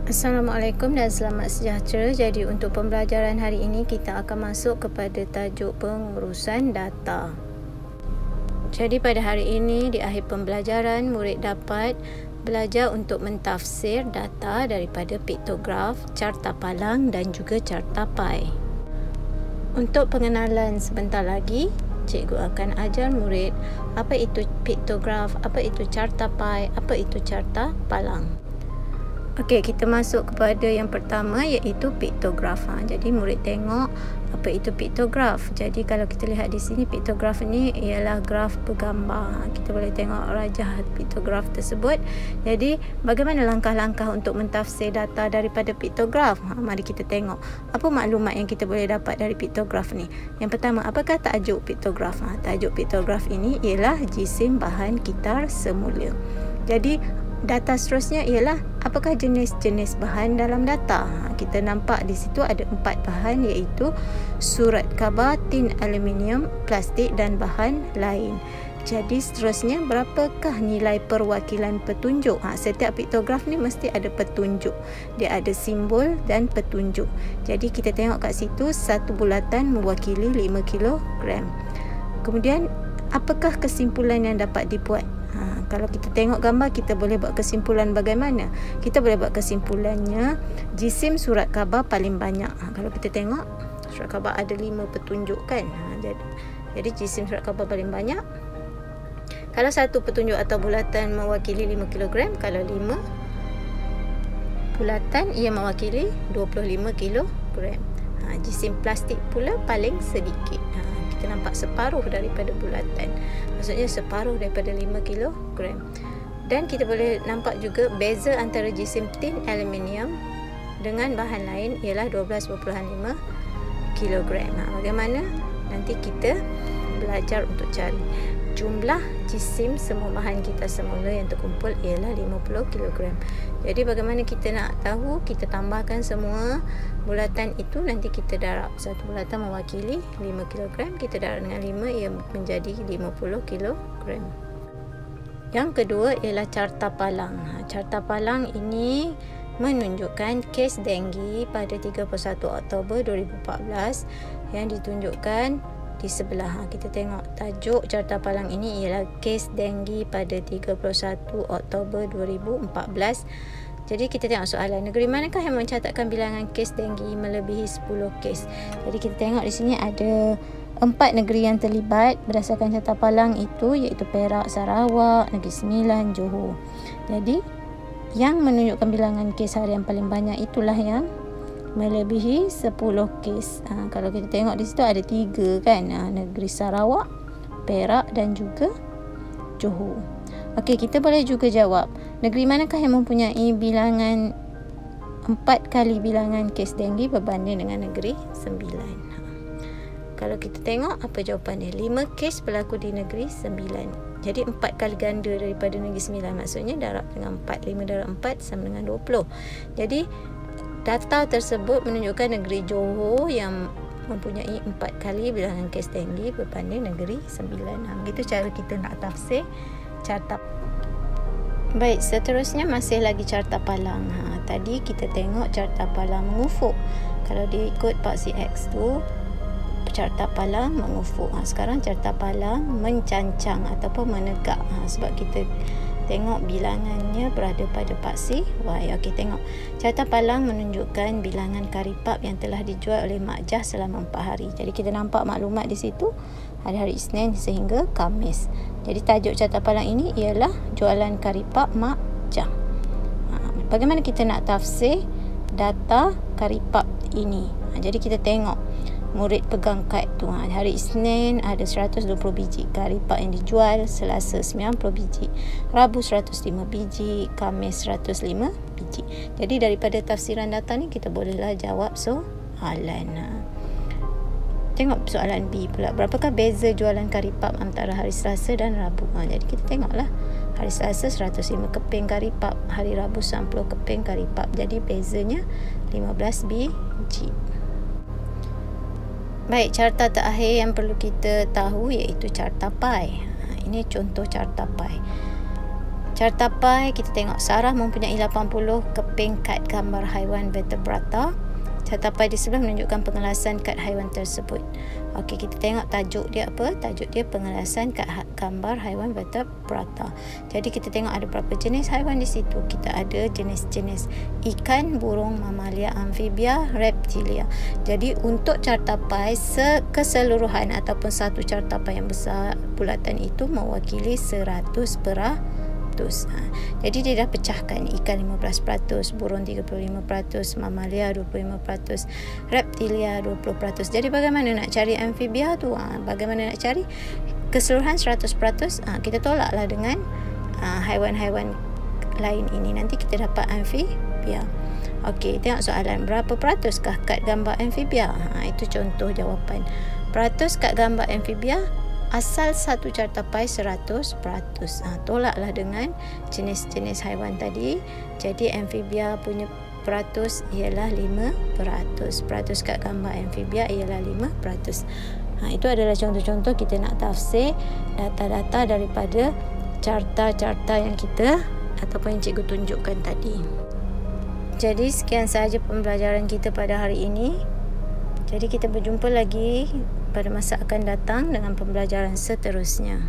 Assalamualaikum dan selamat sejahtera. Jadi untuk pembelajaran hari ini kita akan masuk kepada tajuk pengurusan data. Jadi pada hari ini di akhir pembelajaran murid dapat belajar untuk mentafsir data daripada piktograf, carta palang dan juga carta pai. Untuk pengenalan sebentar lagi, cikgu akan ajar murid apa itu piktograf, apa itu carta pai, apa itu carta palang. Okey, kita masuk kepada yang pertama iaitu piktograf. Jadi murid tengok apa itu piktograf. Jadi kalau kita lihat di sini, piktograf ni ialah graf bergambar. Kita boleh tengok rajah piktograf tersebut. Jadi bagaimana langkah-langkah untuk mentafsir data daripada piktograf? Mari kita tengok apa maklumat yang kita boleh dapat dari piktograf ni. Yang pertama, apakah tajuk piktograf? Tajuk piktograf ini ialah jisim bahan kitar semula. Jadi data seterusnya ialah apakah jenis-jenis bahan dalam data. Kita nampak di situ ada 4 bahan iaitu surat khabar, tin aluminium, plastik dan bahan lain. Jadi seterusnya berapakah nilai perwakilan petunjuk? Setiap piktograf ni mesti ada petunjuk. Dia ada simbol dan petunjuk. Jadi kita tengok kat situ satu bulatan mewakili 5 kilogram. Kemudian apakah kesimpulan yang dapat dibuat? Kalau kita tengok gambar, kita boleh buat kesimpulan bagaimana? Kita boleh buat kesimpulannya jisim surat khabar paling banyak. Kalau kita tengok surat khabar ada 5 petunjuk kan. Jadi jisim surat khabar paling banyak. Kalau satu petunjuk atau bulatan mewakili 5 kg, kalau 5 bulatan ia mewakili 25 kg. Jisim plastik pula paling sedikit. Kita nampak separuh daripada bulatan, maksudnya separuh daripada 5 kilogram. Dan kita boleh nampak juga beza antara jisim tin aluminium dengan bahan lain ialah 12.5 kilogram. Bagaimana? Nanti kita belajar untuk cari jumlah jisim semua bahan kita semula yang terkumpul ialah 50 kilogram. Jadi bagaimana kita nak tahu? Kita tambahkan semua bulatan itu, nanti kita darab. Satu bulatan mewakili 5 kilogram, kita darab dengan 5 ia menjadi 50 kilogram. Yang kedua ialah carta palang. Carta palang ini menunjukkan kes denggi pada 31 Oktober 2014 yang ditunjukkan di sebelah. Kita tengok tajuk carta palang ini ialah kes denggi pada 31 Oktober 2014. Jadi kita tengok soalan, negeri manakah yang mencatatkan bilangan kes denggi melebihi 10 kes? Jadi kita tengok di sini ada 4 negeri yang terlibat berdasarkan carta palang itu, iaitu Perak, Sarawak, Negeri Sembilan, Johor. Jadi yang menunjukkan bilangan kes harian paling banyak itulah yang melebihi 10 kes. Kalau kita tengok di situ ada 3 kan, negeri Sarawak, Perak dan juga Johor. Okey, kita boleh juga jawab, negeri manakah yang mempunyai bilangan 4 kali bilangan kes denggi berbanding dengan negeri Sembilan? Kalau kita tengok apa jawapannya, 5 kes berlaku di negeri Sembilan. Jadi 4 kali ganda daripada negeri Sembilan, maksudnya darab dengan 4, 5 darab 4 sama dengan 20. Jadi data tersebut menunjukkan negeri Johor yang mempunyai 4 kali bilangan kes denggi berbanding negeri Sembilan. Begitu cara kita nak tafsir carta. Baik, seterusnya masih lagi carta palang. Tadi kita tengok carta palang mengufuk. Kalau dia ikut paksi X tu, carta palang mengufuk. Sekarang carta palang mencancang ataupun menegak. Sebab kita tengok bilangannya berada pada paksi Y. Okey, tengok. Carta palang menunjukkan bilangan karipap yang telah dijual oleh Mak Jah selama 4 hari. Jadi kita nampak maklumat di situ hari-hari Isnin sehingga Khamis. Jadi tajuk carta palang ini ialah jualan karipap Mak Jah. Bagaimana kita nak tafsir data karipap ini? Jadi kita tengok murid pegang kad tu. Hari Isnin ada 120 biji karipap yang dijual, Selasa 90 biji, Rabu 105 biji, Khamis 105 biji. Jadi daripada tafsiran data ni kita bolehlah jawab soalan. Tengok soalan B pula, berapakah beza jualan karipap antara hari Selasa dan Rabu? Jadi kita tengoklah, hari Selasa 105 keping karipap, hari Rabu 90 keping karipap. Jadi bezanya 15 biji. Baik, carta terakhir yang perlu kita tahu iaitu carta pai. Ini contoh carta pai. Carta Pi, kita tengok Sarah mempunyai 80 keping kad gambar haiwan vertebrata. Carta Pi di sebelah menunjukkan pengelasan kad haiwan tersebut. Okey, kita tengok tajuk dia apa? Tajuk dia pengelasan kad gambar haiwan vertebrata. Jadi kita tengok ada berapa jenis haiwan di situ. Kita ada jenis-jenis ikan, burung, mamalia, amfibia, reptilia. Jadi untuk carta Pi keseluruhan ataupun satu carta Pi yang besar bulatan itu mewakili 100%. Jadi dia dah pecahkan ikan 15%, burung 35%, mamalia 25%, reptilia 20%. Jadi bagaimana nak cari amfibia tu? Bagaimana nak cari keseluruhan 100%? Kita tolaklah dengan haiwan-haiwan lain ini. Nanti kita dapat amfibia. Okey, tengok soalan. Berapa peratuskah kad gambar amfibia? Itu contoh jawapan. Peratus kad gambar amfibia, asal satu carta Pi 100%. Tolaklah dengan jenis-jenis haiwan tadi. Jadi amfibia punya peratus ialah 5%. Peratus kad gambar amfibia ialah 5%. Itu adalah contoh-contoh kita nak tafsir data-data daripada carta-carta yang kita ataupun yang cikgu tunjukkan tadi. Jadi sekian sahaja pembelajaran kita pada hari ini. Jadi kita berjumpa lagi pada masa akan datang dengan pembelajaran seterusnya.